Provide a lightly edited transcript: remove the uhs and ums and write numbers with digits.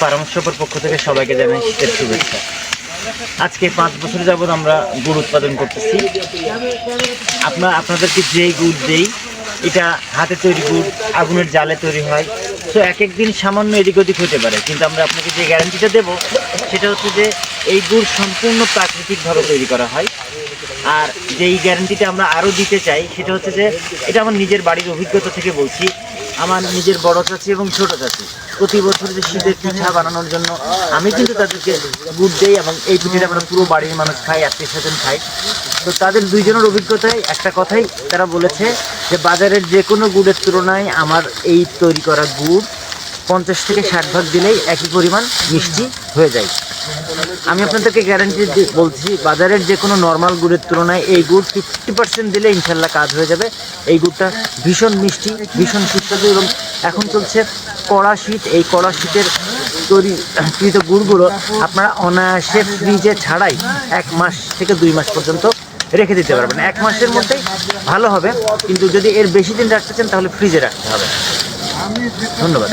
পরামর্শকর পক্ষ থেকে সবাইকে জানাই শীতের শুভেচ্ছা। আজকে 5 বছর যাবত আমরা গুড় উৎপাদন করতেছি। আপনাদেরকে যেই গুড় দেই এটা হাতে তৈরি গুড়, আগুনের জালে তৈরি হয়। তো এক এক দিন সামান্য এদিক ওদিক হতে পারে, কিন্তু আমরা আপনাকে যে গ্যারান্টিটা দেবো সেটা হচ্ছে যে এই গুড় সম্পূর্ণ প্রাকৃতিকভাবে তৈরি করা হয়। আর যেই গ্যারান্টিটা আমরা আরও দিতে চাই সেটা হচ্ছে যে এটা আমার নিজের বাড়ির অভিজ্ঞতা থেকে বলছি। আমার নিজের বড় চাচি এবং ছোট চাচি প্রতি বছর যে শীতের পিঠা বানানোর জন্য আমি কিন্তু তাদেরকে গুড় দেই, এবং এই পিঠাটা আমরা পুরো বাড়ির মানুষ খাই, আত্মীয় স্বজন খাই। তো তাদের দুইজনের অভিজ্ঞতায় একটা কথাই তারা বলেছে যে বাজারের যে কোনো গুড়ের তুলনায় আমার এই তৈরি করা গুড় 50 থেকে 60 ভাগ দিলেই একই পরিমাণ মিষ্টি হয়ে যায়। আমি আপনাদেরকে গ্যারান্টি বলছি, বাজারের যে কোনো নর্মাল গুড়ের তুলনায় এই গুড় 50% দিলে ইনশাল্লাহ কাজ হয়ে যাবে। এই গুড়টা ভীষণ মিষ্টি, ভীষণ সুস্বাদু, এবং এখন চলছে কড়া শীত। এই কড়া শীতের তৈরিকৃত গুড়গুলো আপনারা অনায়াসে ফ্রিজে ছাড়াই 1 মাস থেকে 2 মাস পর্যন্ত রেখে দিতে পারবেন। 1 মাসের মধ্যেই ভালো হবে, কিন্তু যদি এর বেশি দিন রাখতে চান তাহলে ফ্রিজে রাখতে হবে। ধন্যবাদ।